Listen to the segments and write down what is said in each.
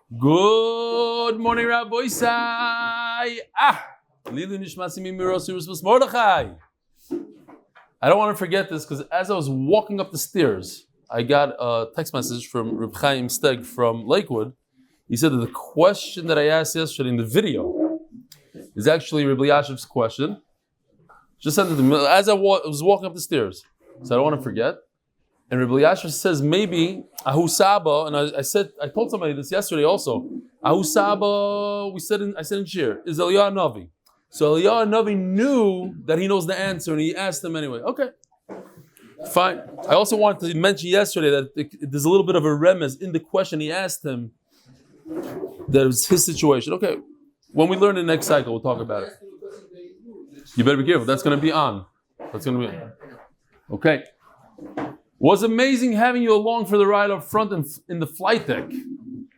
Good morning, Rabbi Sai. I don't want to forget this because as I was walking up the stairs, I got a text message from Reb Chaim Steg from Lakewood. He said that the question that I asked yesterday in the video is actually Reb Yashiv's question. Just sent it to me as I was walking up the stairs, so I don't want to forget. And Reb Yashiv says maybe Ahu Saba, and I told somebody this yesterday also. Ahu Saba, I said in Shir, is Eliyahu Navi. So Eliyahu Navi knew that he knows the answer, and he asked him anyway. Okay, fine. I also wanted to mention yesterday that there's a little bit of a remez in the question he asked him. That it was his situation. Okay, when we learn the next cycle, we'll talk about it. You better be careful. That's going to be on. Okay. Was amazing having you along for the ride up front and in the flight deck.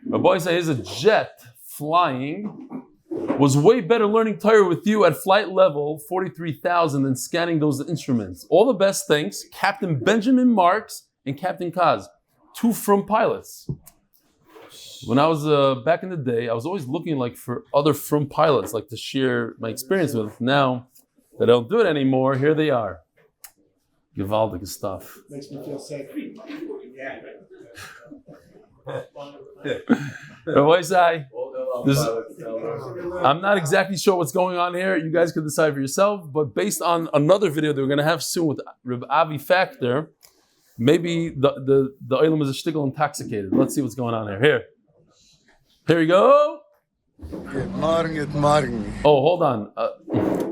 My boy says he's a jet flying. Was way better learning Torah with you at flight level 43,000 than scanning those instruments. All the best thanks, Captain Benjamin Marks and Captain Kaz, two from pilots. When I was back in the day, I was always looking for other from pilots, to share my experience with. Now that I don't do it anymore, here they are. Gewaldige stuff. Makes me feel safe. Yeah. I'm not exactly sure what's going on here. You guys can decide for yourself. But based on another video that we're going to have soon with Reb Avi Factor, maybe the oilam is a shtickle intoxicated. Let's see what's going on here. Here we go. Good morning. Oh, hold on.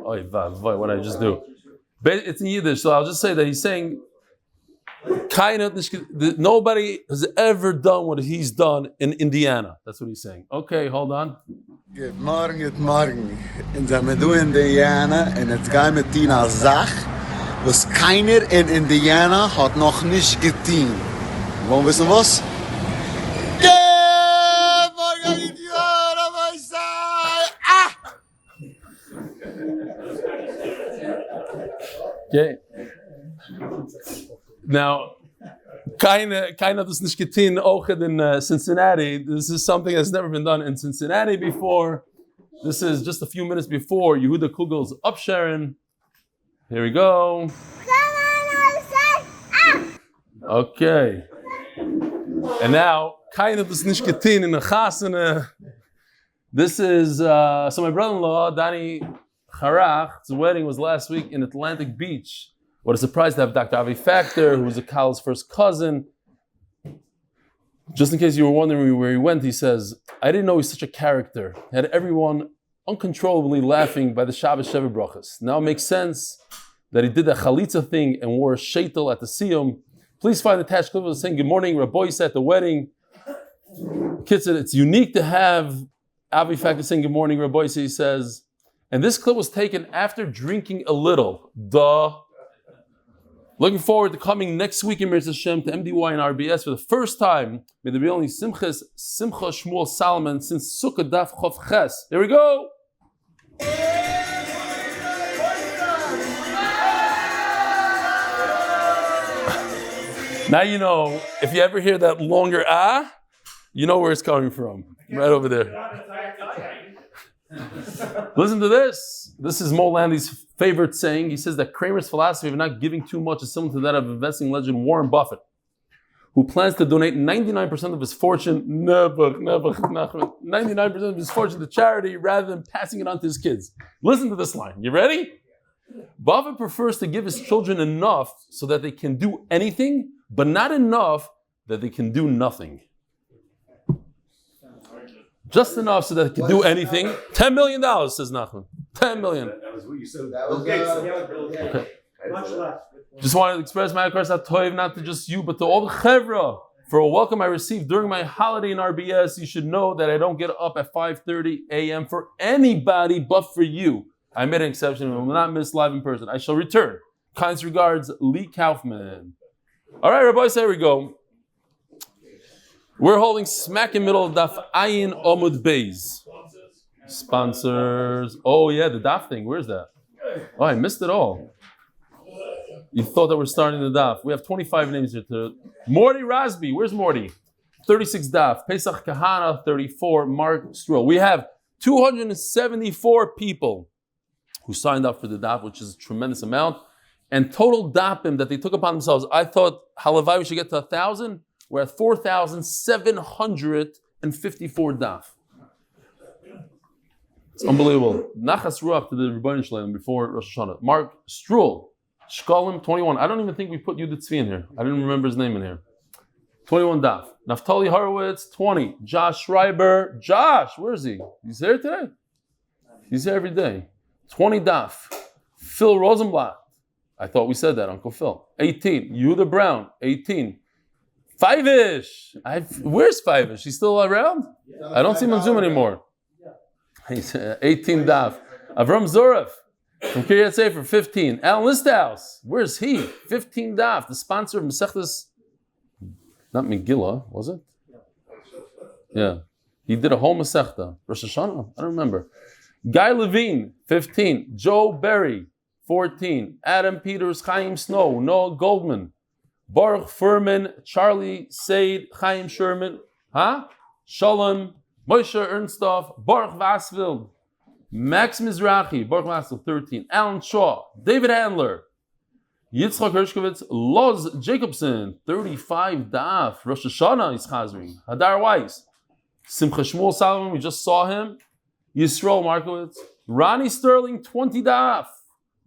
What did I just do? It's in Yiddish, so I'll just say that he's saying nobody has ever done what he's done in Indiana. That's what he's saying. Okay, hold on. Good morning. In der Indiana, and it's guy mit Tina Zach, was keiner in Indiana hat noch nicht getan. Wollen wir wissen was? Good morning, Indiana, my side. Okay. Now, keiner das nicht getan, auch in Cincinnati. This is something that's never been done in Cincinnati before. This is just a few minutes before Yehuda Kugel's upsharing. Here we go. Okay. And now, keiner das nicht getan in the Chasana. This is, so my brother-in-law, Danny Harach's wedding was last week in Atlantic Beach. What a surprise to have Dr. Avi Factor, who was a Kal's first cousin. Just in case you were wondering where he went, he says, I didn't know he's such a character. He had everyone uncontrollably laughing by the Shabbos Sheva Brachas. Now it makes sense that he did the chalitza thing and wore a sheitel at the siyum. Please find the attached clip of saying good morning, Rabbi at the wedding. Kid said it's unique to have Avi Factor saying good morning, Rabbi. He says, and this clip was taken after drinking a little. Duh. Looking forward to coming next week in Mirz Hashem to MDY and RBS for the first time. May there be only Simcha Shmuel Salomon since Sukkah Daf Chof Ches. Here we go. Now you know, if you ever hear that longer you know where it's coming from. Right over there. Listen to this. This is Mo Landy's favorite saying. He says that Kramer's philosophy of not giving too much is similar to that of investing legend Warren Buffett, who plans to donate 99% of his fortune, 99% of his fortune to charity rather than passing it on to his kids. Listen to this line. You ready? Buffett prefers to give his children enough so that they can do anything, but not enough that they can do nothing. Just enough so that they can do anything. $10 million, says Nachman. $10 million. That was what you said. That was Okay. Much less. Just wanted to express my toiv, not to just you, but to all the chevra. For a welcome I received during my holiday in RBS, you should know that I don't get up at 5:30 a.m. for anybody but for you. I made an exception and will not miss live in person. I shall return. Kind regards, Lee Kaufman. All right, Rabbi, so here we go. We're holding smack in the middle of Daf Ayin Amud Beis. Sponsors. Oh yeah, the Daf thing. Where's that? Oh, I missed it all. You thought that we're starting the Daf. We have 25 names here. Morty Rasby. Where's Morty? 36 daf. Pesach Kahana, 34. Mark Struhl. We have 274 people who signed up for the daf, which is a tremendous amount. And total dapim that they took upon themselves. I thought, halavai, we should get to 1,000. We're at 4,754 daf. It's unbelievable. Nachas Ruach to the Refuah Shlaima before Rosh Hashanah. Mark Struhl, Shkolim 21. I don't even think we put Yudit Tzvi in here. I didn't remember his name in here. 21 daf. Naftali Horowitz 20. Josh Schreiber. Josh, where is he? He's here today. He's here every day. 20 daf. Phil Rosenblatt. I thought we said that, Uncle Phil. 18. Yehuda Brown. 18. Five-ish. Where's Five-ish? He's still around? I don't see him on Zoom anymore. He's 18 daf. Avram Zorev from Kiryat Sefer, 15. Alan Listhouse, where's he? 15 daf. The sponsor of Masechtas, not Megillah, was it? Yeah. He did a whole Masechta. Rosh Hashanah? I don't remember. Guy Levine, 15. Joe Berry, 14. Adam Peters, Chaim Snow, Noah Goldman, Baruch Furman, Charlie Said, Chaim Sherman, Shalom, Moshe Ernstoff, Baruch Vasvild, Max Mizrahi, Baruch Vasvild, 13. Alan Shaw, David Handler, Yitzchak Hershkovitz, Loz Jacobson, 35 daf. Rosh Hashanah is Chazri. Hadar Weiss, Simcha Shmuel Salomon, we just saw him. Yisrael Markowitz, Ronnie Sterling, 20 daf.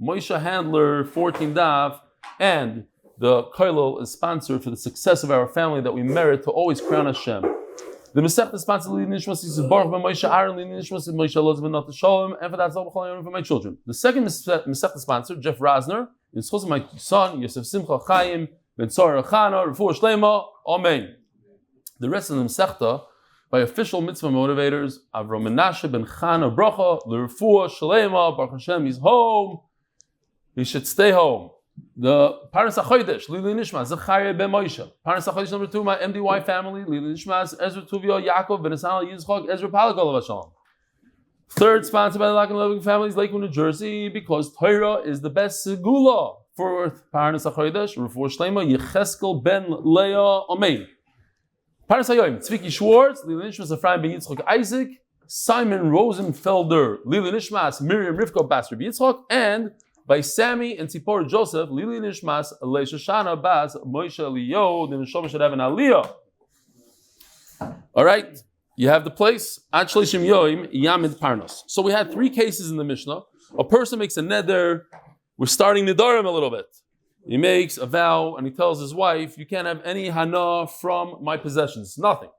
Moshe Handler, 14 daf. And the Koilel is sponsored for the success of our family that we merit to always crown Hashem. The Masechta is sponsored Leah Nishmas is Baruch ben Moshe Aaron, Leah Nishmas is Moshe Eliyahu ben Nata Shalom, and for that for my children. The second Masechta sponsor, Jeff Rosner, in zchus of my son, Yosef Simcha, Chaim, ben Tzviki Chana, Refuah Shlaima, Amen. The rest of the Masechta by Ofishel Mitzva Motivators, Avraham Mנשה ben Chana Bracha, the Refuah Shlaima, Baruch Hashem, he's home. He should stay home. The Parnas HaChodesh, Lili Nishmas, Zechariah ben Moshe. Parnas HaChodesh number 2, my MDY Family, Lili Nishmas, Ezra Tuvio, Yaakov, Ben Esal, Yitzchak, Ezra Pollak, Olav Shalom. Third, sponsored by the Lock and Lebovic families, Lakewood New Jersey, because Torah is the best segula. Fourth, Parnas HaChodesh, Refuah Shlaima, Yecheskel ben Leah, Amen. Parnas HaYoim, Tzviki Schwartz, Lili Nishmas, Ephraim ben Yitzchak, Isaac, Simon Rosenfelder, Lili Nishmas, Miriam Rivka, Bas Rabbi Yitzchak, and by Sammy and Tzippora Joseph, Leah Nishmas, Leah Shoshana, Bas, Moshe Eliyahu, the Neshama should have an aliyah. All right, you have the place. Ad Shlishim Yoim, Yamid Parnos. So we had 3 cases in the Mishnah. A person makes a neder. We're starting Nidarim a little bit. He makes a vow and he tells his wife, you can't have any hana from my possessions. Nothing.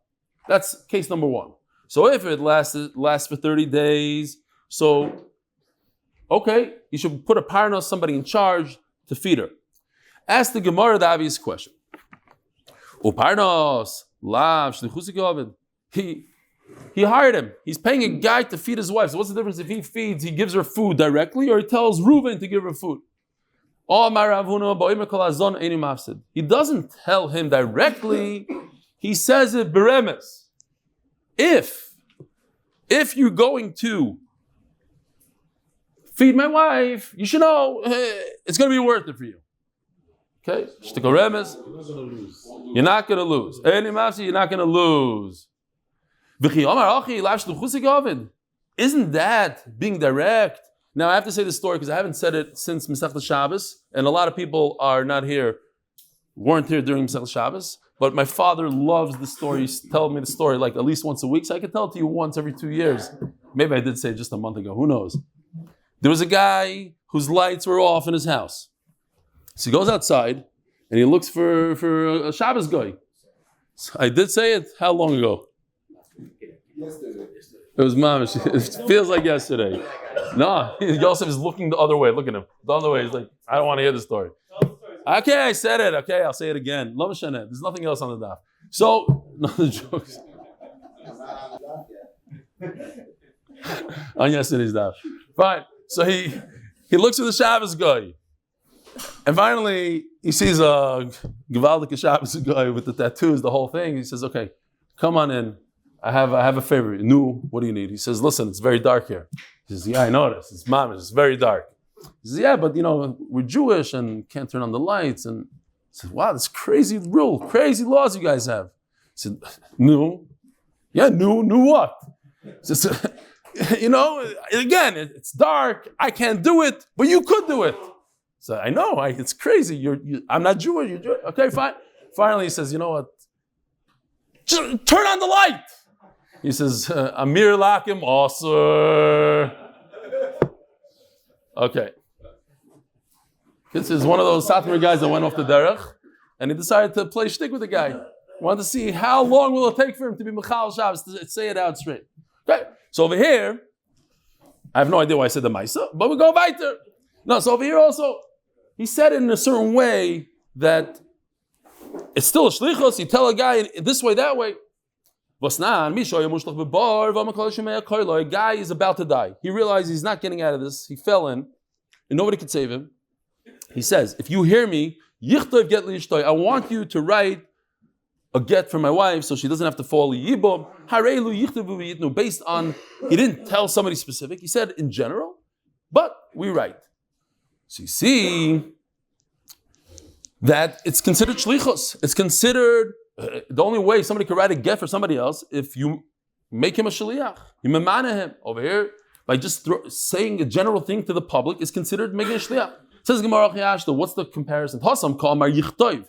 That's case number 1. So if it lasts for 30 days, so okay, you should put a parnos, somebody in charge, to feed her. Ask the Gemara the obvious question. Uparnos, lav, shlichusi govid. He hired him. He's paying a guy to feed his wife. So what's the difference if he feeds, he gives her food directly, or he tells Reuven to give her food? He doesn't tell him directly. He says it beremes. If you're going to feed my wife, you should know it's going to be worth it for you. Okay? You're not going to lose. You're not going to lose. Isn't that being direct? Now I have to say this story because I haven't said it since Masechta Shabbos, and a lot of people weren't here during Masechta Shabbos. But my father loves the story. He's telling me the story like at least once a week, so I can tell it to you once every 2 years. Maybe I did say it just a month ago. Who knows? There was a guy whose lights were off in his house. So he goes outside and he looks for a Shabbos guy. So I did say it. How long ago? Yesterday. It was mamish. It feels like yesterday. No, Yosef is looking the other way. Look at him. The other way. He's like, I don't want to hear the story. Okay, I said it. Okay, I'll say it again. Lo mishaneh. There's nothing else on the daf. So, no the jokes. On yesterday's daf. Fine. So he looks at the Shabbos guy. And finally, he sees a Gevaldik Shabbos guy with the tattoos, the whole thing. He says, okay, come on in. I have a favor. Nu, what do you need? He says, listen, it's very dark here. He says, yeah, I noticed. It's mamish. It's very dark. He says, yeah, but we're Jewish and can't turn on the lights. And he says, wow, this crazy rule, crazy laws you guys have. He said, no. Yeah, no what? Says, again, it's dark. I can't do it, but you could do it. So I know, it's crazy. I'm not Jewish. You're Jewish. Okay, fine. Finally, he says, you know what? Turn on the light. He says, Amir Lakim Osir. Okay. This is one of those Satmar guys that went off the derech, and he decided to play shtick with the guy. He wanted to see how long will it take for him to be Mechal Shabbos, to say it out straight. Okay. So over here, I have no idea why I said the Maisa, but we go weiter. No, so over here also, he said it in a certain way that it's still a shlichus. You tell a guy this way, that way. A guy is about to die. He realized he's not getting out of this. He fell in, and nobody could save him. He says, if you hear me, I want you to write a get for my wife so she doesn't have to fall yibum. Based on, he didn't tell somebody specific. He said in general, but we write. So you see that it's considered shlichus. It's considered the only way somebody could write a get for somebody else if you make him a shaliach. You memana him. Over here, by just saying a general thing to the public is considered making a shaliach. Says Gemara Chiyashto, what's the comparison? Tasam kol mar yichtov.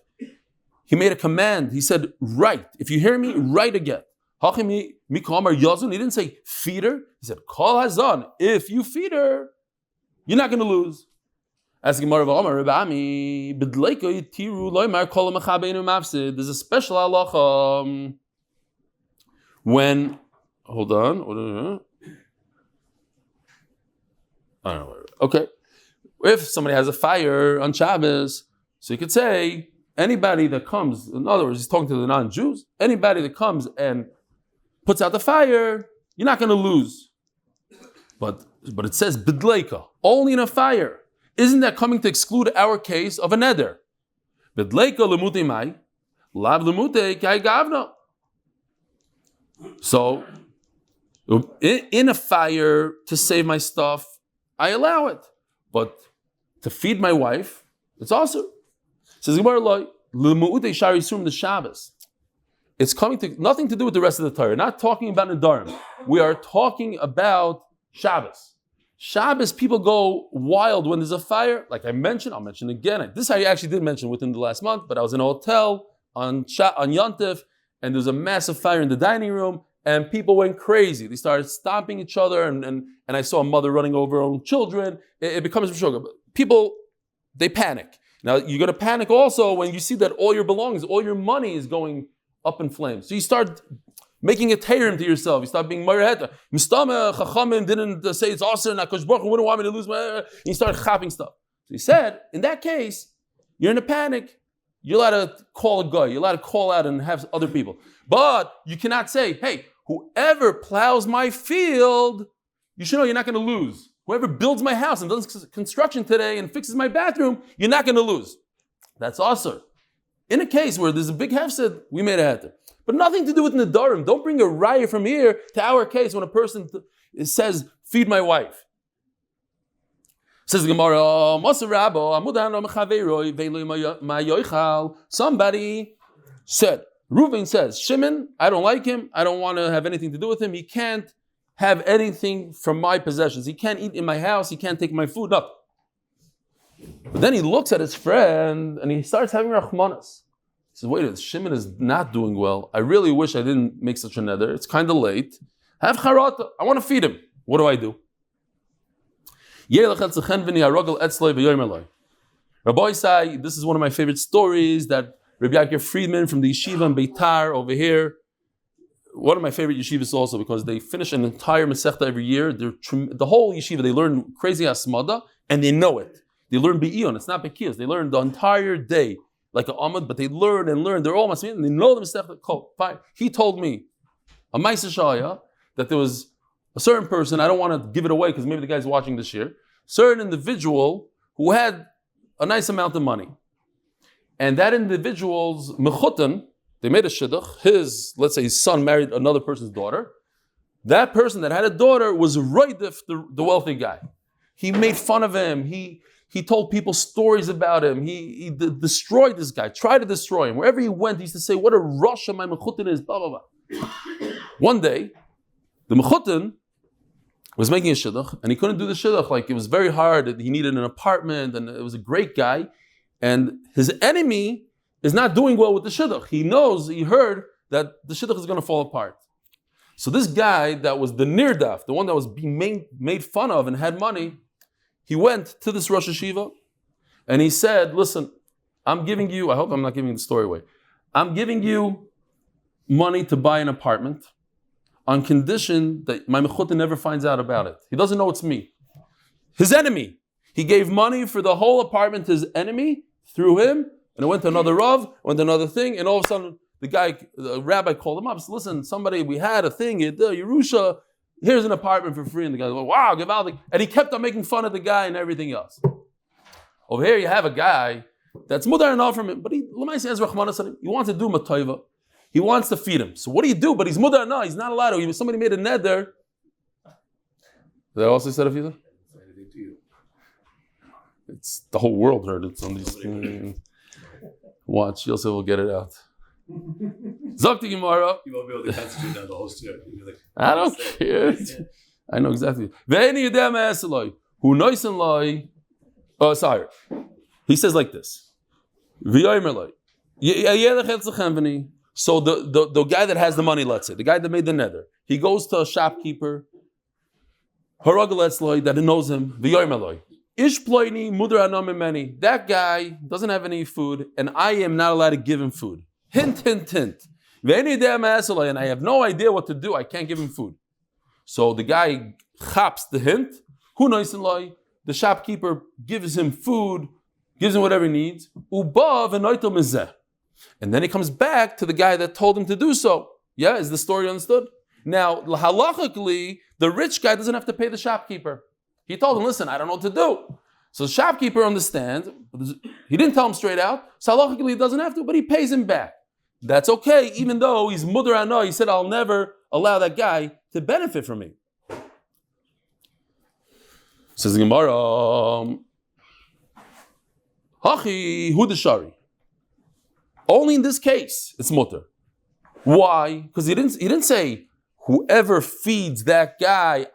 He made a command. He said, write. If you hear me, write a get. Hachim mi kol mar yazun. He didn't say feed her. He said kol hazan. If you feed her, you're not going to lose. As Gemara v'Amar Rebami b'dleiko yitiru loymar kol mechabeinu mafsid. There's a special halacha when. Hold on. I don't know. Okay. If somebody has a fire on Shabbos, so you could say anybody that comes. In other words, he's talking to the non-Jews. Anybody that comes and puts out the fire, you're not going to lose. But it says b'dleika, only in a fire. Isn't that coming to exclude our case of a neder? B'dleika lemutei mai, lav lemutei kai gavna. So, in a fire to save my stuff, I allow it. But to feed my wife, it's also. Says Gemara, lemuutei shari surim the Shabbos. It's coming to nothing to do with the rest of the Torah. Not talking about nedarim. We are talking about Shabbos. Shabbos, people go wild when there's a fire. Like I mentioned, I'll mention again. This I actually did mention within the last month, but I was in a hotel on Yontif, and there was a massive fire in the dining room, and people went crazy. They started stomping each other, and I saw a mother running over her own children. It becomes a sugar. People, they panic. Now, you're going to panic also when you see that all your belongings, all your money is going up in flames. So you start making a teirim to yourself. You start being mareheta. Mistama Chachamim didn't say it's awesome. Akash Baruch Hu wouldn't want me to lose my. And you start chapping stuff. So he said, in that case, you're in a panic. You're allowed to call a guy. You're allowed to call out and have other people. But you cannot say, hey, whoever plows my field, you should know you're not going to lose. Whoever builds my house and does construction today and fixes my bathroom, you're not going to lose. That's awesome. In a case where there's a big hefsed, we made a heter. But nothing to do with nedarim. Don't bring a raya from here to our case when a person says, feed my wife. Says the Gemara, somebody said, Reuven says, Shimon, I don't like him. I don't want to have anything to do with him. He can't have anything from my possessions. He can't eat in my house. He can't take my food. No. But then he looks at his friend and he starts having rachmanas. He says, wait, Shimon is not doing well. I really wish I didn't make such a neder. It's kind of late. Have charata. I want to feed him. What do I do? Rabbi Isai, this is one of my favorite stories that Rabbi Yaakov Friedman from the yeshiva in Beitar over here, one of my favorite yeshivas also because they finish an entire Masechta every year. The whole yeshiva, they learn crazy asmada and they know it. They learn be'ion, it's not bekiyos. They learn the entire day like an Amud, but they learn and learn. They're all masmid and they know the Masechta. Fine. He told me, a Ma'aseh Shaya, that there was a certain person, I don't want to give it away because maybe the guy's watching this year, certain individual who had a nice amount of money. And that individual's mechutan, they made a shidduch, let's say his son married another person's daughter. That person that had a daughter was roidif, the wealthy guy. He made fun of him. He He told people stories about him. He destroyed this guy, tried to destroy him. Wherever he went, he used to say, what a Russia my mechutin is, blah, blah, blah. One day, the mechutin was making a shidduch, and he couldn't do the shidduch. Like, it was very hard. He needed an apartment, and it was a great guy. And his enemy is not doing well with the shidduch. He heard that the shidduch is going to fall apart. So this guy that was the nirdaf, the one that was being made fun of and had money, he went to this Rosh Hashiva and he said, listen, I'm giving you, I hope I'm not giving the story away, I'm giving you money to buy an apartment on condition that my mechutin never finds out about it. He doesn't know it's me. His enemy. He gave money for the whole apartment to his enemy through him, and it went to another Rav, went to another thing, and all of a sudden, the rabbi called him up and said, listen, we had a thing, Yerusha, here's an apartment for free. And the guy goes, wow, Givaldik. And he kept on making fun of the guy and everything else. Over here you have a guy that's mudar enough from him, but he wants to do matayva. He wants to feed him. So what do you do? But he's mudar enough, he's not allowed to. Somebody made a neder. Did I also say a few things? It's the whole world heard it on these. Watch, Yosef will get it out. Zok Gemara. You won't be able to concentrate down the whole story. I don't care. I know exactly. He says like this. So the guy that has the money, let's say, the guy that made the nether, he goes to a shopkeeper, that knows him. That guy doesn't have any food, and I am not allowed to give him food. Hint, hint, hint. And I have no idea what to do. I can't give him food. So the guy chaps the hint. The shopkeeper gives him food, gives him whatever he needs. And then he comes back to the guy that told him to do so. Yeah, is the story understood? Now, halachically, the rich guy doesn't have to pay the shopkeeper. He told him, listen, I don't know what to do. So the shopkeeper understands. He didn't tell him straight out. So halachically, he doesn't have to, but he pays him back. That's okay, even though he's mudar ano. He said, I'll never allow that guy to benefit from me. Says the Gemara, Hachi hudashari. Only in this case, it's mutter. Why? Because he didn't say, whoever feeds that guy,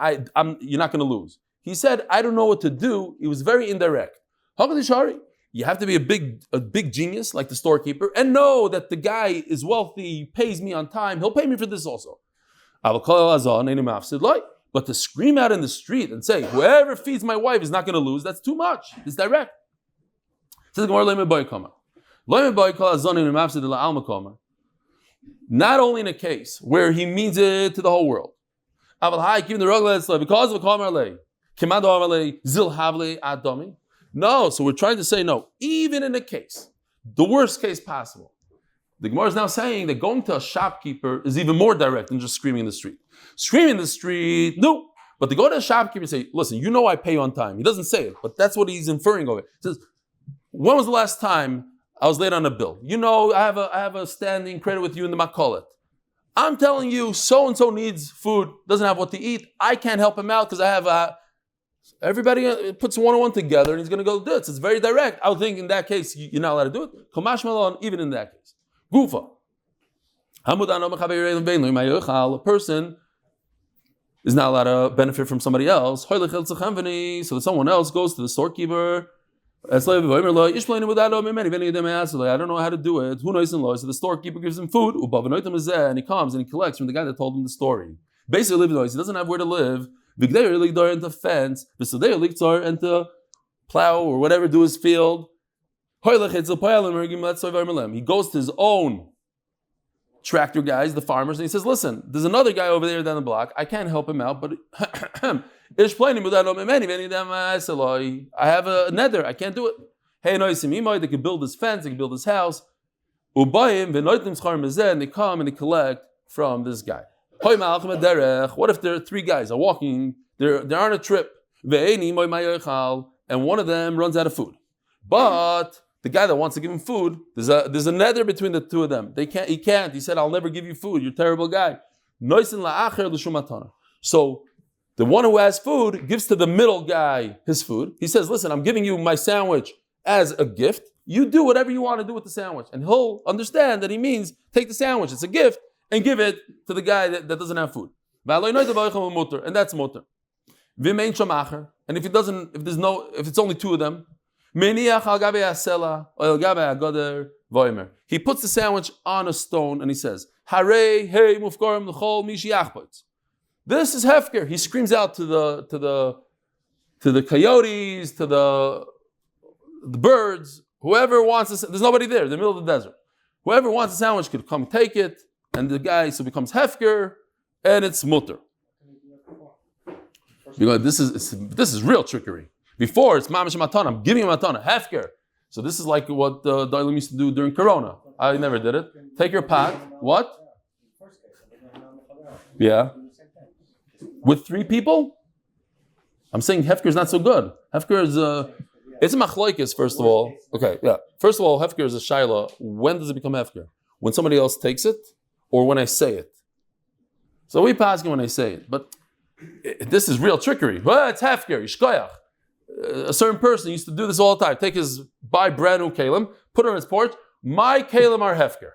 you're not going to lose. He said, I don't know what to do. He was very indirect. Hakadishari. You have to be a big genius like the storekeeper and know that the guy is wealthy, pays me on time, he'll pay me for this also. But to scream out in the street and say, whoever feeds my wife is not going to lose, that's too much. It's direct. Not only in a case where he means it to the whole world. No, so we're trying to say no, even in a case, the worst case possible. The Gemara is now saying that going to a shopkeeper is even more direct than just screaming in the street. Screaming in the street, no. But to go to a shopkeeper and say, listen, you know I pay on time. He doesn't say it, but that's what he's inferring of it. He says, when was the last time I was late on a bill? You know, I have a standing credit with you in the makolet. I'm telling you, so-and-so needs food, doesn't have what to eat. I can't help him out because I have everybody puts one-on-one together and he's going to go do it. So it's very direct. I would think in that case, you're not allowed to do it. Kamash malon, even in that case. Gufa. A person is not allowed to benefit from somebody else. So that someone else goes to the storekeeper. I don't know how to do it. Who knows in law? So the storekeeper gives him food, and he comes and he collects from the guy that told him the story. Basically, he doesn't have where to live. Into fence, into plow or whatever, do his field. He goes to his own tractor guys, the farmers, and he says, listen, there's another guy over there down the block. I can't help him out, but I have a nether. I can't do it. Hey, they can build his fence, they can build his house. And they come and they collect from this guy. What if there are three guys are walking, they're on a trip, and one of them runs out of food. But the guy that wants to give him food, there's a nether between the two of them. He can't. He said, I'll never give you food. You're a terrible guy. So The one who has food gives to the middle guy his food. He says, listen, I'm giving you my sandwich as a gift. You do whatever you want to do with the sandwich. And he'll understand that he means take the sandwich, it's a gift, and give it to the guy that doesn't have food. And that's mutter. And if it's only two of them, he puts the sandwich on a stone and he says, this is hefker. He screams out to the coyotes, to the birds, whoever wants this. There's nobody there in the middle of the desert. Whoever wants a sandwich could come take it, and the guy so becomes hefker, and it's mutter. Because this is real trickery. Before it's mamash matana, I'm giving him matana, hefker. So this is like what the Doilim used to do during Corona. I never did it. Take your pot. What? Yeah. With 3 people? I'm saying hefker is not so good. Hefker is it's a machloikis, first of all. Okay, yeah. First of all, hefker is a shaila. When does it become hefker? When somebody else takes it, or when I say it? So we pass him when I say it. But this is real trickery. Well, it's hefker, yishkoyach. A certain person used to do this all the time. Buy brand new kalim, put it on his porch. My kalim are hefker.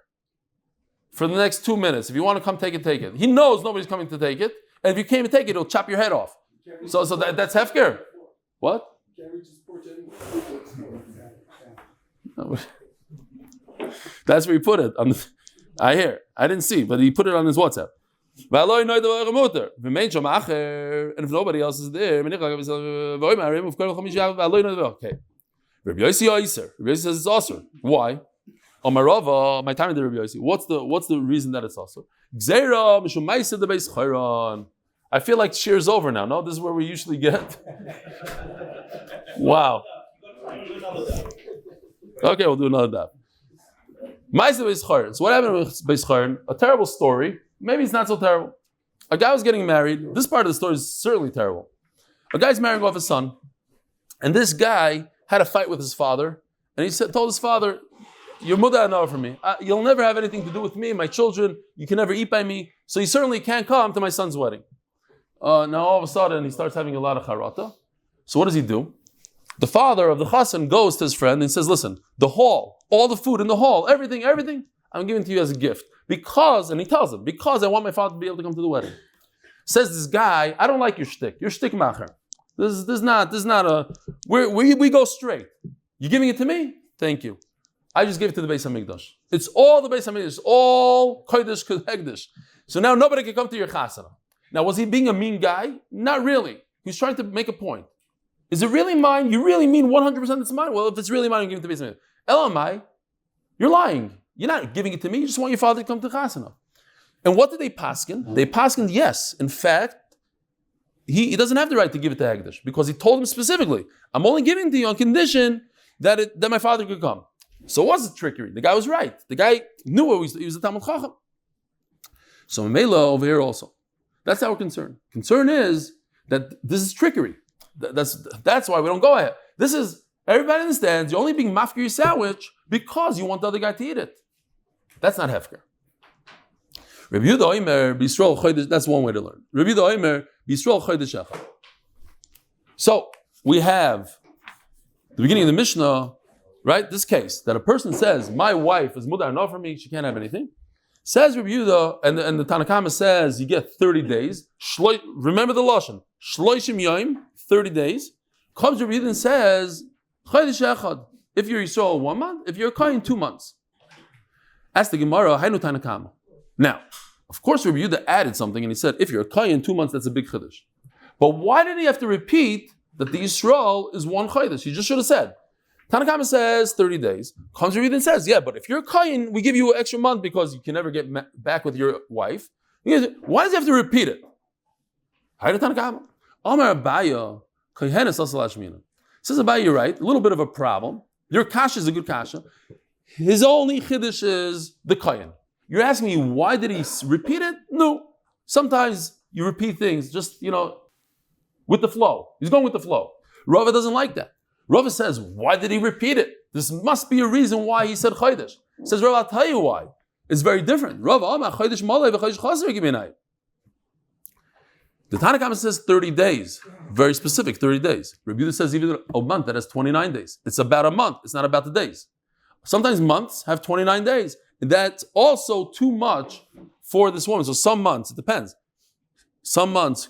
For the next 2 minutes. If you want to come take it, take it. He knows nobody's coming to take it. And if you came to take it, it'll chop your head off. So that's hefker. What? That's where he put it. I hear. I didn't see, but he put it on his WhatsApp. And if nobody else is there, okay. Rabbi Yossi says it's also. Why? My time in the Rabbi Yossi. What's the reason that it's also? I feel like cheer's over now. No, this is where we usually get. Wow. Okay, we'll do another daf. So what happened with Beis Chayrin? A terrible story. Maybe it's not so terrible. A guy was getting married. This part of the story is certainly terrible. A guy's marrying off his son. And this guy had a fight with his father. And he told his father, your mother anor for me. You'll never have anything to do with me and my children. You can never eat by me. So you certainly can't come to my son's wedding. Now all of a sudden he starts having a lot of charata. So what does he do? The father of the chassan goes to his friend and says, listen, the hall, all the food in the hall, everything, I'm giving to you as a gift. And he tells him, because I want my father to be able to come to the wedding. Says this guy, I don't like your shtick. You're shtick macher. This is not a, we go straight. You giving it to me? Thank you. I just gave it to the Beis HaMikdash. It's all the Beis HaMikdash. It's all kodesh hegdish. So now nobody can come to your chasana. Now, was he being a mean guy? Not really. He's trying to make a point. Is it really mine? You really mean 100% it's mine? Well, if it's really mine, I'm giving it to Beis HaMikdash. Elamai, you're lying. You're not giving it to me. You just want your father to come to chasana. And what did they paskin? They paskin, yes. In fact, he doesn't have the right to give it to Hagdish because he told him specifically, I'm only giving it to you on condition that my father could come. So what's the trickery? The guy was right. The guy knew he was a Talmud Chacham. So Mela over here also. That's our concern. Concern is that this is trickery. That's why we don't go ahead. This is, everybody understands, you're only being mafkir your sandwich because you want the other guy to eat it. That's not hefker. Rabbi Yehuda Omer, B'Yisrael Chodesh, that's one way to learn. Rabbi Yehuda Omer, B'Yisrael Chodesh Echad. So, we have the beginning of the Mishnah, right? This case, that a person says, my wife is mudar no for me, she can't have anything. Says Rabbi Yehuda, and the Tanakama says, you get 30 days. Remember the Lashon. Shloishim Yoim, 30 days. Comes Rabbi Yehuda and says, Chodesh Echad. If you're Yisrael 1 month, if you're a Kohen 2 months. Ask the Gemara, Hainu Tanakama. Now, of course, Rabbi Yehuda added something and he said, if you're a Kohen 2 months, that's a big Chiddush. But why did he have to repeat that the Yisrael is 1 Chodesh? He just should have said. Tanakama says 30 days. Comes Rabbi Yehuda and says, yeah, but if you're a Kohen, we give you an extra month because you can never get back with your wife. Why does he have to repeat it? Hainu Tanakama. Amar Abaya, Kohenes Asal Hashmina. Says Abaya, you're right, a little bit of a problem. Your kasha is a good kasha. His only chiddush is the kohen. You're asking me, why did he repeat it? No. Sometimes you repeat things just, with the flow. He's going with the flow. Rava doesn't like that. Rava says, why did he repeat it? This must be a reason why he said chodesh. Says Rava, I'll tell you why. It's very different. Rava, chodesh malay v'chodesh chaser gibinai. The Tanakhama says 30 days. Very specific, 30 days. Rabbi Yehuda says even a month that has 29 days. It's about a month. It's not about the days. Sometimes months have 29 days. And that's also too much for this woman. So some months, it depends. Some months,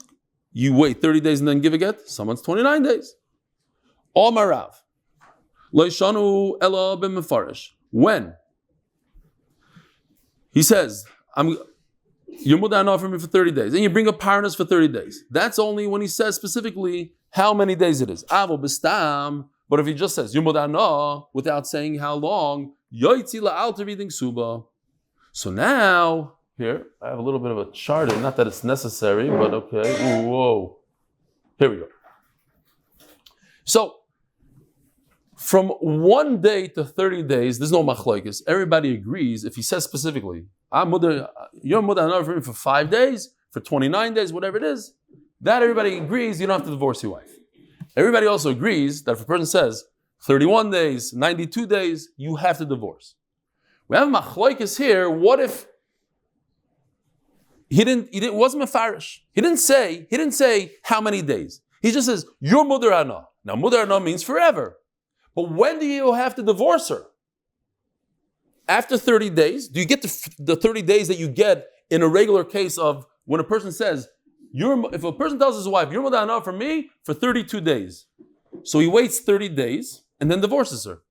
you wait 30 days and then give a get. Some months, 29 days. All marav. Leishanu ela b'mefarish. When he says, you're mudana for me for 30 days, and you bring up parnas for 30 days. That's only when he says specifically how many days it is. Avo b'stam. But if he just says you're mudana without saying how long, yoitzi la'alter v'ding suba. So now here I have a little bit of a chart. Not that it's necessary, but okay. Ooh, whoa. Here we go. So from 1 day to 30 days, there's no machlokes. Everybody agrees. If he says specifically, you're mudana for me for 5 days, for 29 days, whatever it is, that everybody agrees you don't have to divorce your wife. Everybody also agrees that if a person says 31 days, 92 days, you have to divorce. We have machlokes here. What if he wasn't mefarish? He didn't say how many days. He just says you're mudana. Now mudana means forever. But when do you have to divorce her? After 30 days? Do you get the 30 days that you get in a regular case of when a person says, if a person tells his wife, you're mudana for me for 32 days. So he waits 30 days and then divorces her.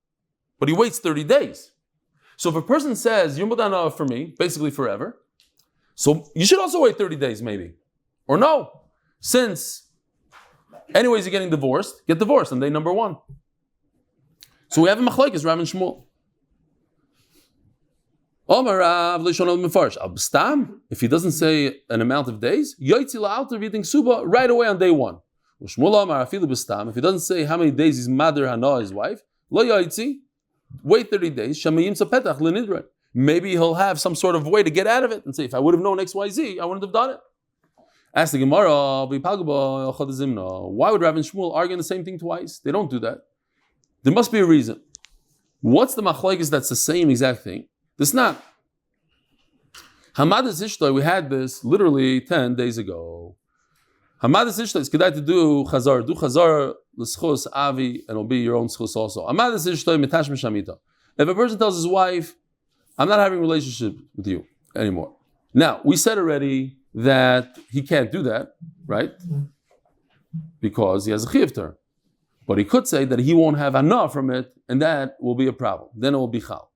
But he waits 30 days. So if a person says, you're mudana for me, basically forever, so you should also wait 30 days maybe. Or no. Since anyways you're getting divorced, get divorced on day number 1. So we have a machlokes, Rav and Shmuel. If he doesn't say an amount of days, right away on day 1. If he doesn't say how many days his mother hana his wife, wait 30 days. Maybe he'll have some sort of way to get out of it and say, if I would have known XYZ, I wouldn't have done it. Ask the Gemara, why would Rav and Shmuel argue the same thing twice? They don't do that. There must be a reason. What's the machlokes that's the same exact thing? This not. Hamadas Ishtoi, we had this literally 10 days ago. Hamadas Ishtoi is kedai to do chazar. Do chazar l'zchus avi, and it'll be your own zchus also. Hamadas Ishtoi mitash mishamita. If a person tells his wife, I'm not having a relationship with you anymore. Now, we said already that he can't do that, right? Because he has a chiyuv to her. But he could say that he won't have enough from it, and that will be a problem. Then it will be chal.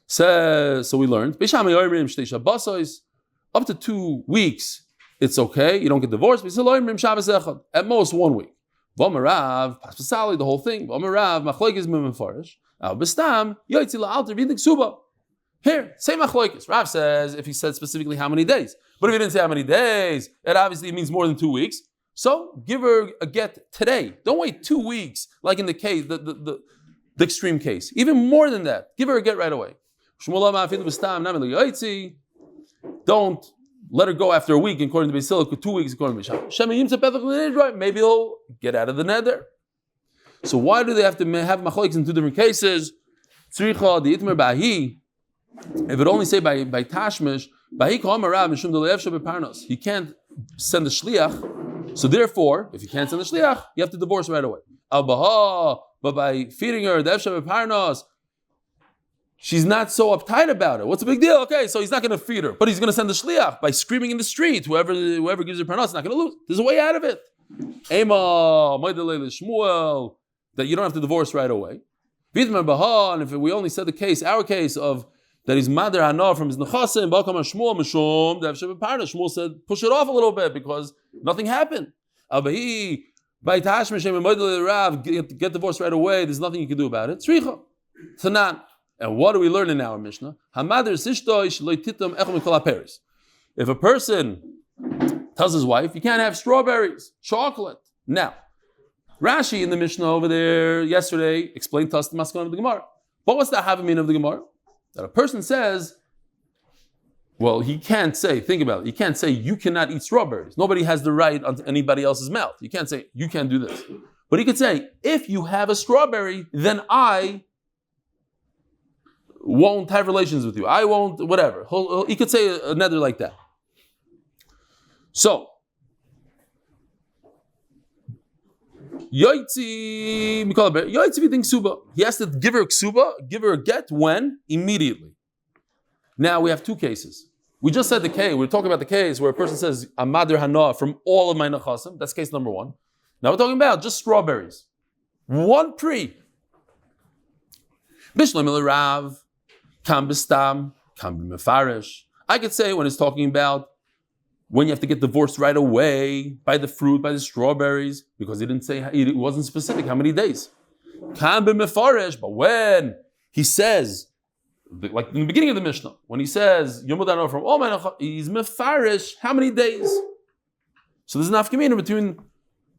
So we learned, up to 2 weeks, it's okay, you don't get divorced. At most 1 week. The whole thing. Here, same machlokes. Rav says if he said specifically how many days. But if he didn't say how many days, it obviously means more than 2 weeks. So give her a get today. Don't wait 2 weeks, like in the case, the extreme case. Even more than that, give her a get right away. Don't let her go after a week according to Basil, 2 weeks according to Misham. Maybe he'll get out of the nether. So why do they have to have machlokes in 2 different cases? If it only say by tashmish, he can't send the shliach. So therefore, if you can't send the shliach, you have to divorce right away. But by feeding her the efsha b'parnos, she's not so uptight about it. What's the big deal? Okay, so he's not going to feed her, but he's going to send the shliach by screaming in the street. Whoever gives her parnos is not going to lose. There's a way out of it. That you don't have to divorce right away. And if we only said the case, our case of that his mother hana from his nechasim, Shmuel said push it off a little bit because nothing happened. Get divorced right away. There's nothing you can do about it. Tanan. And what do we learn in our Mishnah? If a person tells his wife, you can't have strawberries, chocolate. Now, Rashi in the Mishnah over there yesterday explained to us the maskan of the Gemara. But what's the havamin of the Gemara? That a person says, well, he can't say, think about it, he can't say you cannot eat strawberries. Nobody has the right on anybody else's mouth. You can't say you can't do this. But he could say, if you have a strawberry, then I won't have relations with you. I won't, whatever. He could say a nether like that. So, Yaitzi v'din ksuba. He has to give her a ksuba, give her a get when? Immediately. Now we have two cases. We just said the case. We're talking about the case where a person says, Amadir hana from all of my nechasim. That's case number one. Now we're talking about just strawberries. One pre. Bishlam Rav, Kam Bistam, Kam Mefarish. I could say when it's talking about when you have to get divorced right away by the fruit, by the strawberries, because he didn't say, it wasn't specific how many days. Kam Mefarish, but when he says, like in the beginning of the Mishnah, when he says, Yomudano from all my nechasim, he's Mefarish, how many days? So there's an afkamina between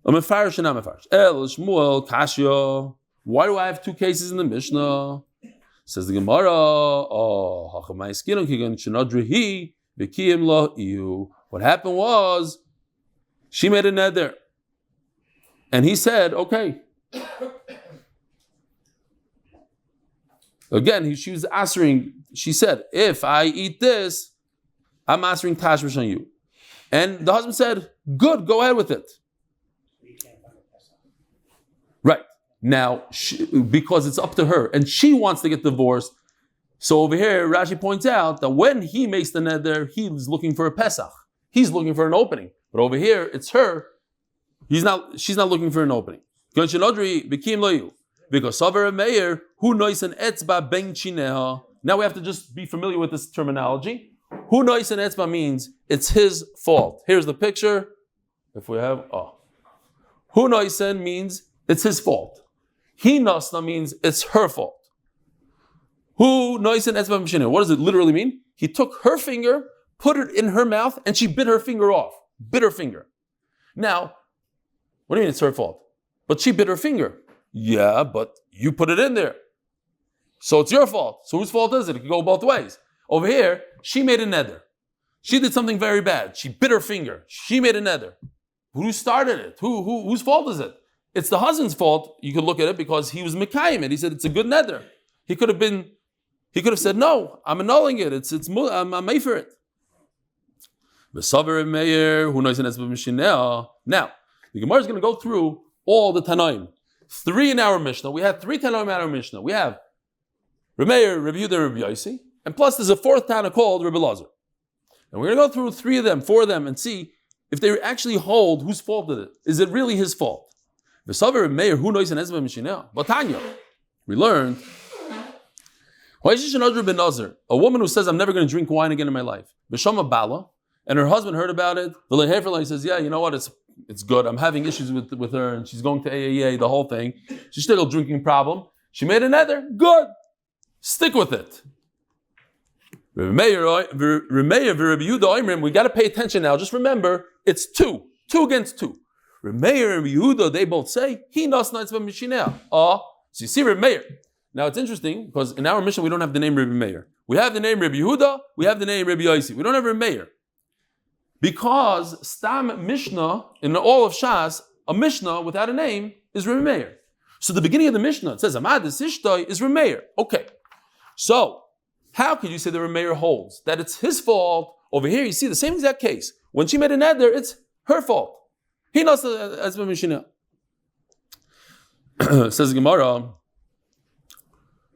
a Mefarish and a Mefarish. El Shmuel Kashya. Why do I have two cases in the Mishnah? Says the Gemara, what happened was, she made a neder. And he said, okay. Again, she was answering, she said, if I eat this, I'm answering tashmish on you. And the husband said, good, go ahead with it. Right. Now, because it's up to her, and she wants to get divorced, so over here, Rashi points out that when he makes the neder, he's looking for a Pesach. He's looking for an opening. But over here, it's her. She's not looking for an opening. Because Savar Meir, who knows an etzba ben chineha. Now we have to just be familiar with this terminology. Who knows an etzba means it's his fault. Here's the picture. If we have, Who noisen means it's his fault. He nasna means it's her fault. Who noisen etzba mishine? What does it literally mean? He took her finger, put it in her mouth, and she bit her finger off. Bit her finger. Now, what do you mean it's her fault? But she bit her finger. Yeah, but you put it in there. So it's your fault. So whose fault is it? It can go both ways. Over here, she made a neder. She did something very bad. She bit her finger. She made a neder. Who started it? Whose fault is it? It's the husband's fault. You could look at it because he was mekayim it. He said it's a good neder. He could have said no. I'm annulling it. I'm made for it. Now, the Gemara is going to go through all the Tanaim. 3 in our Mishnah. We had 3 Tanaim in our Mishnah. We have Remeir, Rabbi Yehuda, Rabbi Yossi, and plus there's a 4th Tana called Rabbi Elazar. And we're going to go through 3 of them, 4 of them, and see if they actually hold whose fault is it. Is it really his fault? Batanya. We learned a woman who says, I'm never going to drink wine again in my life. B'shama Bala, and her husband heard about it. The Leheferla says, yeah, you know what, it's good. I'm having issues with her, and she's going to AAA, the whole thing. She's still a drinking problem. She made a neder. Good. Stick with it. We got to pay attention now. Just remember, it's 2. 2 against 2. Remeir and Yehuda, they both say, he nas nights by Mishinah. So you see Remeir. Now it's interesting, because in our Mishnah, we don't have the name Rabbi Meir. We have the name Rabbi Yehuda, we have the name Rabbi Yosef. We don't have Remeir. Because Stam Mishnah, in all of Shas, a Mishnah without a name is Rabbi Meir. So the beginning of the Mishnah, it says, Amad Sishtoi is Rabbi Meir. Okay. So, how could you say that Rabbi Meir holds? That it's his fault. Over here, you see the same exact case. When she made a neder, it's her fault. He knows as Mishnah. Says Gemara.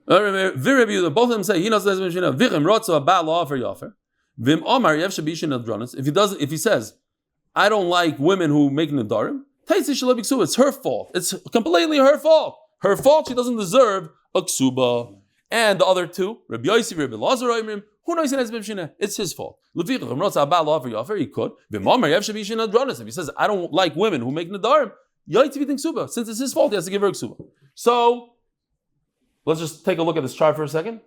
Both of them say he knows as Mishnah. Vichem rotzo abal offer yofer. Vim omar yev shabishin adronis. If he says, I don't like women who make nedarim, it's her fault. It's completely her fault. Her fault. She doesn't deserve a ksuba. And the other 2, Rabbi Yosef, Rabbi Elazar, who knows it's his fault. He could. If he says, I don't like women who make nedarim, since it's his fault, he has to give her a ksuba. So, let's just take a look at this chart for a second.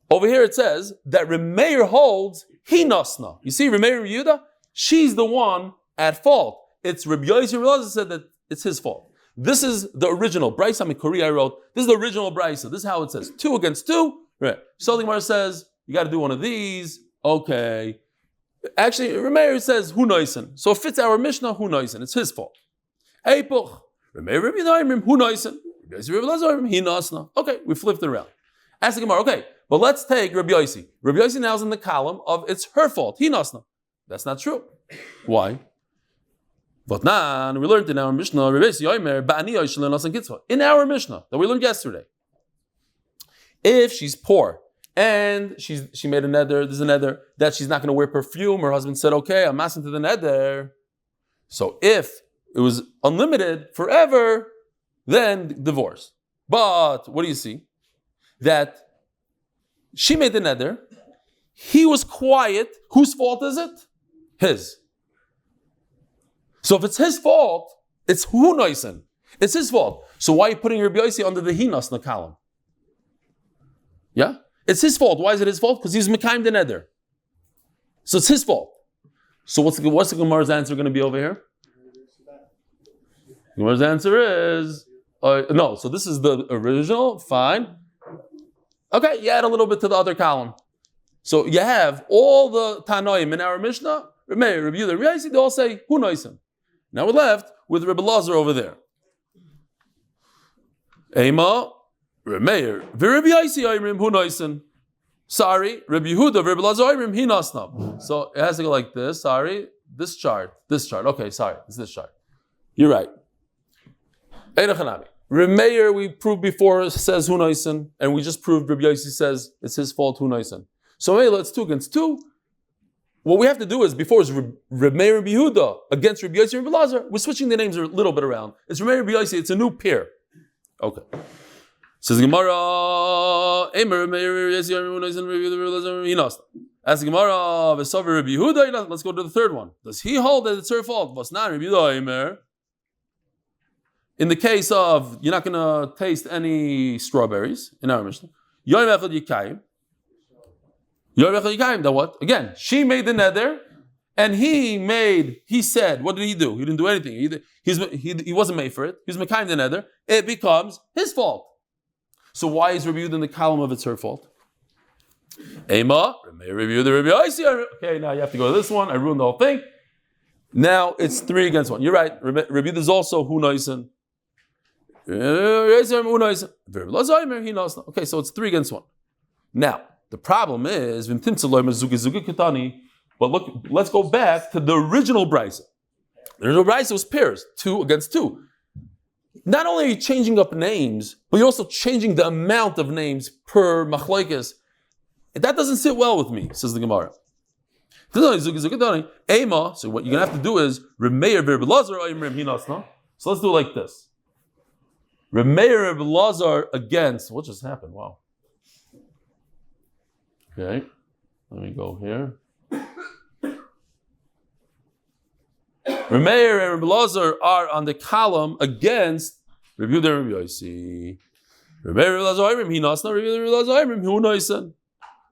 Over here it says that Remeir holds he nasna. You see, Remeir Yehuda, she's the one at fault. It's Rabbi Yosef said that it's his fault. This is the original Brisa Mikori I wrote. This is the original Brisa. This is how it says. 2 against 2. Right. So the Gemara says, you got to do one of these. Okay. Actually, Remeir says, hu noisen. So it fits our Mishnah, hu noisen. It's his fault. Eipuch. Remeir Rabbi Yehuda, hu noisen. He nasna. Okay, we flipped it around. Ask the Gemara, okay, but let's take Rabbi Yossi. Rabbi Yossi now is in the column of it's her fault. He nasna. That's not true. Why? Votnan, we learned in our Mishnah, in our Mishnah that we learned yesterday. If she's poor and she made a neder, there's a neder that she's not going to wear perfume, her husband said, okay, I'm asking to the neder. So if it was unlimited forever, then divorce. But what do you see? That she made the neder, he was quiet. Whose fault is it? His. So if it's his fault, it's hu noisen. It's his fault. So why are you putting Rabbi Yossi under the hinas in the column? Yeah? It's his fault. Why is it his fault? Because he's mekayim the neder. So it's his fault. So what's the Gemara's answer going to be over here? Gemara's answer is, no, so this is the original, fine. Okay, you add a little bit to the other column. So you have all the Tanoim in our Mishnah, Rabbi Yehuda, Rabbi Yossi, they all say, hu noisim. Now we're left with Rabbi Elazar over there. Ema, Rabbi Meir, Rabbi Yossi Ayrim hu noisim. Sorry, Rabbi Yehuda, Rabbi Elazar Ayrim hi nasnab. So it has to go like this. Sorry, this chart. Okay, sorry, it's this chart. You're right. Einachanami. Rabbi Meir, we proved before, says hu noisim, and we just proved Rabbi Yossi says it's his fault hu noisim. So it's 2 against 2. What we have to do is, before it's Rabbi Meir Rabbi Yehuda against Rabbi Yossi and Rabbi Elazar, we're switching the names a little bit around. It's Rabbi Meir Rabbi Yossi, it's a new pair. Okay. Says Gemara, ask the Gemara, Rabbi Yehuda, let's go to the third one. Does he hold that it's her fault? In the case of, you're not going to taste any strawberries, in our Mishnah, that what? Again, she made the neder, and he said, what did he do? He didn't do anything. He wasn't made for it. He was mekayim the neder. It becomes his fault. So why is reviewed in the column of it's her fault? Ema, review the Rabbi Yossi. Okay, now you have to go to this one. I ruined the whole thing. Now it's 3 against 1. You're right. Review is also hu noisen. Okay, so it's 3 against 1. Now, the problem is, but look, let's go back to the original Brisa. The original Brisa was pairs, 2 against 2. Not only are you changing up names, but you're also changing the amount of names per machlokes. That doesn't sit well with me, says the Gemara. So what you're going to have to do is, so let's do it like this. Remeir Elazar against, what just happened? Wow. Okay, let me go here. Remeir and Elazar are on the column against Rabbi Yehuda and Rabbi Yossi. Remeir Elazar Ayrim, he nasna, Rabbi Yehuda Elazar Ayrim, hu noisan.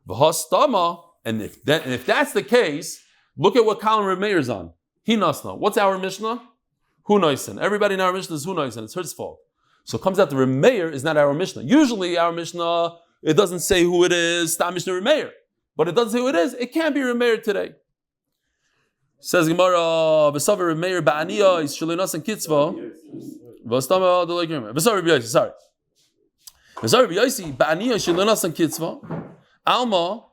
V'hastama, and if that's the case, look at what column Remeir is on. He nasna. What's our Mishnah? Hu noisan. Everybody in our Mishnah is hu noisan. It's his fault. So it comes out the Remeir is not our Mishnah. Usually our Mishnah, it doesn't say who it is, Stam Mishnah Remeir. But it doesn't say who it is. It can't be Remeir today. Says Gemara, V'savar Remeir ba'aniya is shalinas and kitzva. V'astama the like Remeir. V'savar Rabbi Yossi, sorry. V'savar Rabbi Yossi ba'aniya is shalinas and kitzva. Alma.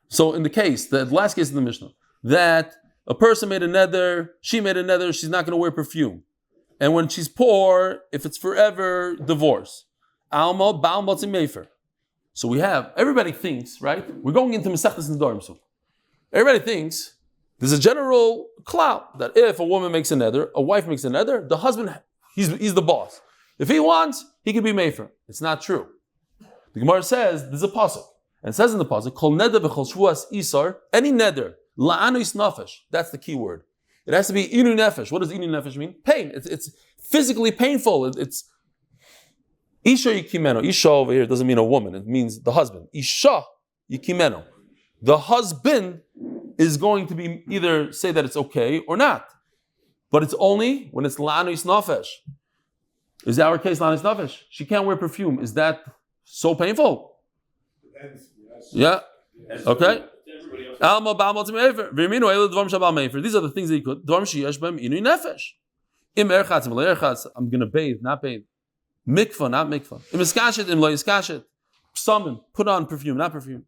So in the case, the last case of the Mishnah, that a person made a neder, she made a neder, she's not going to wear perfume. And when she's poor, if it's forever, divorce. Alma ba'al matzim mefer. So we have, everybody thinks, right? We're going into Masechtas Nedarim soon. Everybody thinks, there's a general clout that if a woman makes a neder, a wife makes a neder, the husband, he's the boss. If he wants, he can be mefer. It's not true. The Gemara says, there's a pasuk. And it says in the pasuk, Kol neder v'chol shvuas isar, any neder, la'anu is nafesh. That's the key word. It has to be inu nefesh. What does inu nefesh mean? Pain. It's physically painful. It's Isha yikimeno. Isha over here doesn't mean a woman. It means the husband. Isha yikimeno. The husband is going to be either say that it's okay or not. But it's only when it's la'anis nafesh. Is our case la'anis nafesh? She can't wear perfume. Is that so painful? Depends. Yeah. Okay. Alma ba'al mefer. V'yeminu elu dvarim shabal mefer. These are the things that you could. Dvarim sheyesh b'hem inu nefesh. Im erchatz, im le'erchatz. I'm going to bathe, not bathe. Mikvah, not mikvah. Im iskashet, im le'iskashet. Summon, put on perfume, not perfume.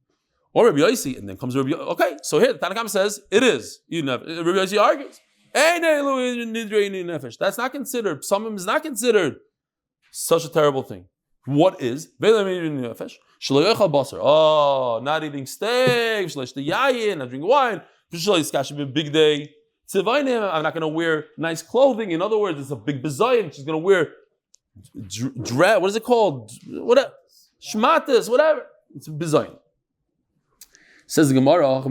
Or Rabbi Yossi, and then comes Rabbi Yossi. Okay, so here the Tanakh says it is. Rabbi Yossi argues. That's not considered. Psamim is not considered such a terrible thing. What is? Oh, not eating steak, not drinking wine. Big day. I'm not going to wear nice clothing. In other words, it's a big bazayin. She's going to wear what is it called? Whatever. Shmatis, whatever. It's a bazayin. Says the Gemara,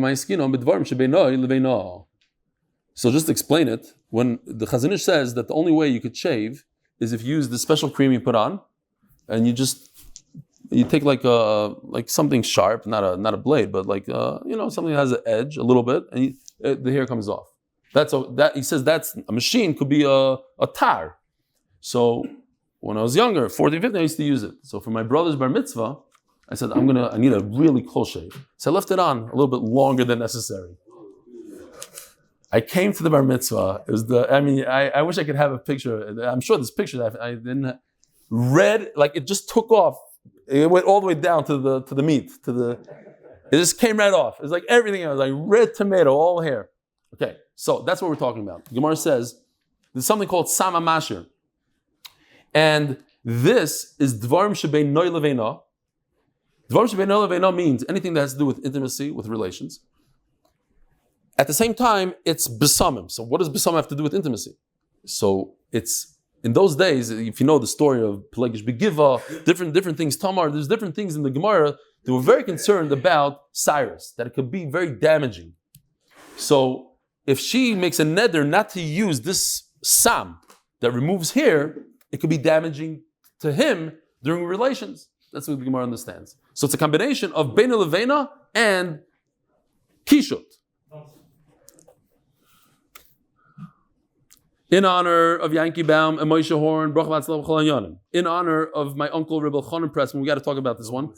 so just to explain it, when the Chazon Ish says that the only way you could shave is if you use the special cream you put on, and you take like something sharp, not a blade, but like something that has an edge a little bit, and the hair comes off. That he says that's a machine, could be a tar. So when I was younger, 14, 15, I used to use it. So for my brother's bar mitzvah, I said I need a really close shave. So I left it on a little bit longer than necessary. I came to the bar mitzvah. It was I wish I could have a picture. I'm sure this picture that I didn't red, like it just took off. It went all the way down to the meat, it just came right off. It was like everything else, like red tomato, all hair. Okay, so that's what we're talking about. The Gemara says there's something called sama mashir. And this is dvarim shebein noi leveina. Dvarim shebein noi leveina means anything that has to do with intimacy, with relations. At the same time, it's besamim. So what does besamim have to do with intimacy? So it's, in those days, if you know the story of Pelegish Begiva, different things, Tamar, there's different things in the Gemara. They were very concerned about Cyrus, that it could be very damaging. So if she makes a neder not to use this sam that removes hair, it could be damaging to him during relations. That's what the Gemara understands. So it's a combination of Beina Levena and Kishut. In honor of Yankee Baum and Moshe Horn, Brach hatzlacha hatzlacha. In honor of my uncle Rebbe Chanan Pressman, we got to talk about this one.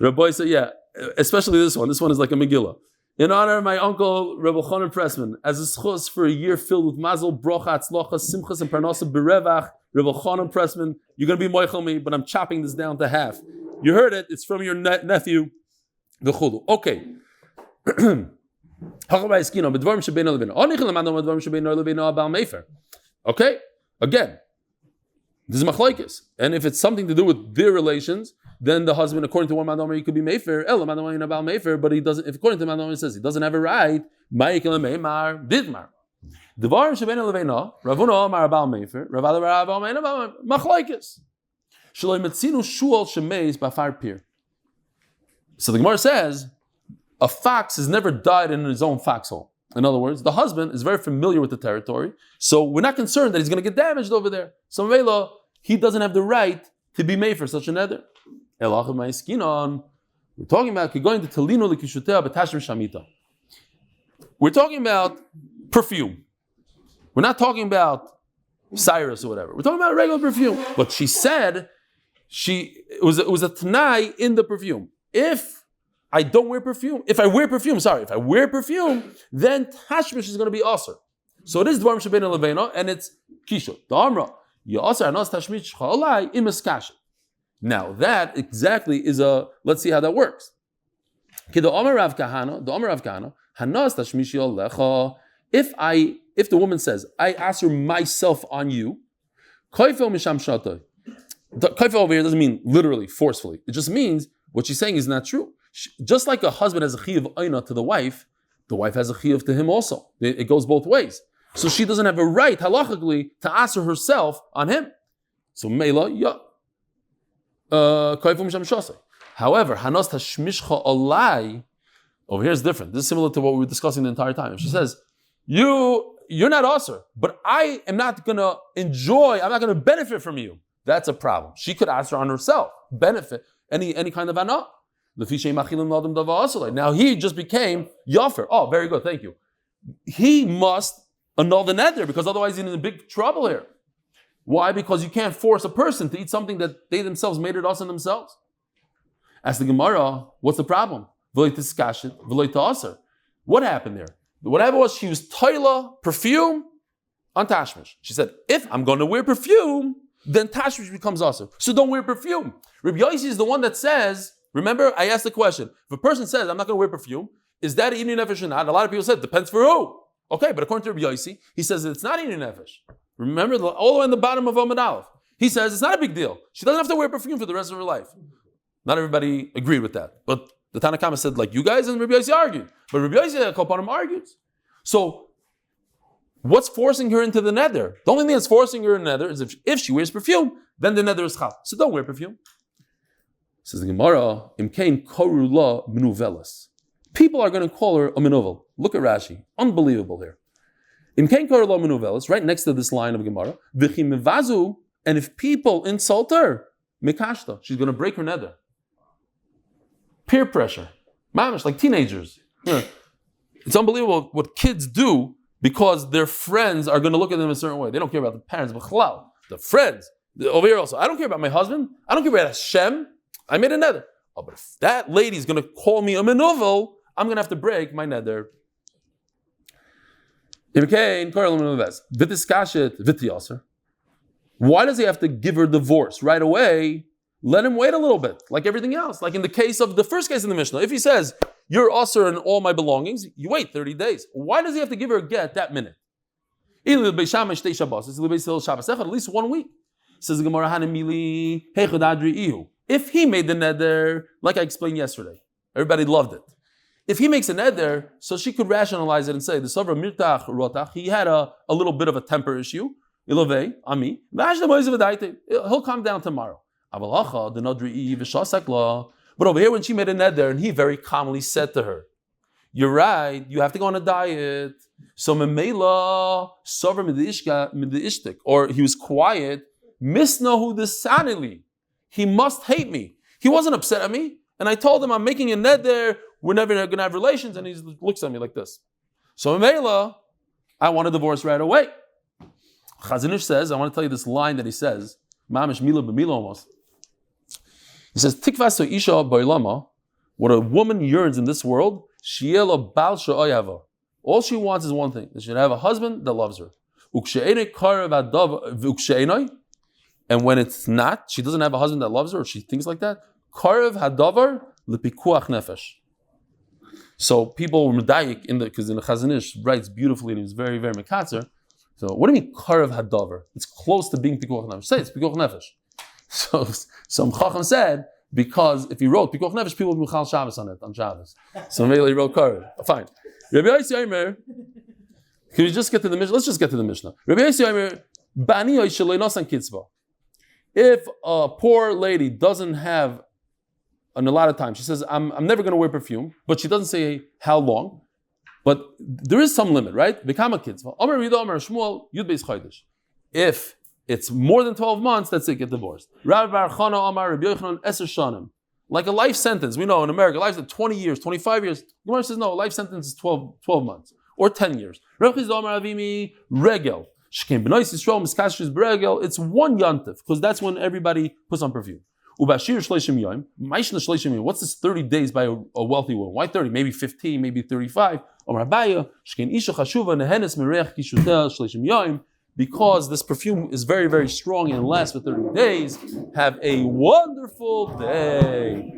Rabbi said, yeah, especially this one. This one is like a Megillah. In honor of my uncle Rebbe Chanan Pressman, as a zchus for a year filled with mazel, brach, hatzlacha, simchas, and parnasa berevach, Rebbe Chanan Pressman, you're going to be moichel me, but I'm chopping this down to half. You heard it. It's from your nephew, the Chulu. Okay. Okay, again, this is machlokes, and if it's something to do with their relations, then the husband, according to one Madomer, he could be mefer, but he doesn't. If according to Madomer, it says he doesn't have a right. Machlokes. So the Gemara says, a fox has never died in his own foxhole. In other words, the husband is very familiar with the territory, so we're not concerned that he's going to get damaged over there. So Mela, he doesn't have the right to be made for such a neder. We're talking about going to Talino Likishutea Betashim Shamita. We're talking about perfume. We're not talking about Cyrus or whatever. We're talking about regular perfume. But she said it was a t'nai in the perfume. If I wear perfume, then tashmish is going to be aser. So it is dvarim shebein leveina, and it's kishut. The amra yaser anas tashmish chalai imiskashet. Now that exactly is let's see how that works. The amar Rav Kahana, hanas tashmish yalecha. If the woman says, I aser myself on you, koifel misham shatay. Koifel over here doesn't mean literally, forcefully. It just means what she's saying is not true. Just like a husband has a chiyuv oina to the wife has a chiyuv to him also. It goes both ways. So she doesn't have a right, halachically, to aser herself on him. So meila, however, hanas tashmishcha alai, over here is different. This is similar to what we were discussing the entire time. If she says, you're not aser, but I am not going to I'm not going to benefit from you. That's a problem. She could aser on herself, benefit, any kind of ana. Now he just became Yofer. Oh, very good, thank you. He must annul the neder because otherwise he's in big trouble here. Why? Because you can't force a person to eat something that they themselves made it us on themselves. Ask the Gemara, what's the problem? What happened there? What happened was she used toila, perfume, on tashmish. She said, if I'm going to wear perfume, then tashmish becomes aser. So don't wear perfume. Rabbi Yossi is the one that says, remember, I asked the question. If a person says, I'm not going to wear perfume, is that an Ibn Nefesh or not? A lot of people said, depends for who. Okay, but according to Rabbi Yossi, he says it's not eating nefesh. Remember, all the way in the bottom of Amud Aleph, he says it's not a big deal. She doesn't have to wear perfume for the rest of her life. Not everybody agreed with that, but the Tanna Kama said, like you guys and Rabbi Yossi argued. But Rabbi Yossi Kopanim argues. So, what's forcing her into the nether? The only thing that's forcing her in the nether is if she wears perfume, then the nether is chal. So don't wear perfume. Says the Gemara, Imkein koru la menuvelas. People are going to call her a menuvel. Look at Rashi. Unbelievable here. Imkein koru la menuvelas, right next to this line of Gemara, v'chi mevazu, and if people insult her, mikashta, she's going to break her nether. Peer pressure. Mamish, like teenagers. It's unbelievable what kids do because their friends are going to look at them a certain way. They don't care about the parents, but chalal, the friends. Over here also, I don't care about my husband. I don't care about Hashem. I made a nether. Oh, but if that lady's going to call me a menuvel, I'm going to have to break my nether. Why does he have to give her divorce right away? Let him wait a little bit, like everything else. Like in the case of the first case in the Mishnah, if he says, you're usher in all my belongings, you wait 30 days. Why does he have to give her a get that minute? At least 1 week. Says the Gemara, if he made the neder, like I explained yesterday, everybody loved it. If he makes a neder, so she could rationalize it and say, the Savra Mirtach Rotach, he had a little bit of a temper issue. He'll calm down tomorrow. But over here, when she made a neder, and he very calmly said to her, you're right, you have to go on a diet. So memela sover midishtik, or he was quiet. Misnahu desanili, he must hate me. He wasn't upset at me, and I told him I'm making a neder. We're never going to have relations, and he looks at me like this. So memela, I want a divorce right away. Chazanish says, I want to tell you this line that he says, mamish mila b'mila almost. He says, Tikvas isha ba'ilama, what a woman yearns in this world, shiela bal she'oyava. All she wants is one thing, that she should have a husband that loves her. And when it's not, she doesn't have a husband that loves her, or she thinks like that, karev hadavar lepikuach nefesh. So people were medayik because in the Chazanish writes beautifully, and he was very, very mekatzer. So what do you mean karev hadavar? It's close to being pikuach nefesh. Say it's pikuach nefesh. So some Chacham said, because if he wrote Pikuach Nefesh, people would Michal Shabbos on it, on Shabbos. So maybe he wrote Karev. Fine. Rabbi Yossi Omer, can we just get to the Mishnah? Let's just get to the Mishnah. Rabbi Yossi Omer, Bani Oishalei Nosan Kitzvah. If a poor lady doesn't have a lot of time, she says, I'm never going to wear perfume, but she doesn't say how long. But there is some limit, right? Bekama Kitzvah. Omer Rida Omer Shmuel, Yud Beis Chodesh. If it's more than 12 months, that's it, get divorced. Rabbi Bar Chana Amar Rabbi Yochanan Eser Shanim. Like a life sentence. We know in America, life sentence 20 years, 25 years. Gemara says no, a life sentence is 12 months. Or 10 years. Rabbi Chizda Amar Avimi Regel. Shkem B'nois Yisrael Miskashriz B'regel. It's one yantif, because that's when everybody puts on perfume. Ubashir Shleishim Yom. Maishna Shleishim Yom. What's this 30 days by a wealthy woman? Why 30? Maybe 15, maybe 35. Amar Abaya. Shkem Isha Chashuva Nehenes Mereach Kishutel Shleishim Yom. Because this perfume is very, very strong and lasts for 30 days. Have a wonderful day.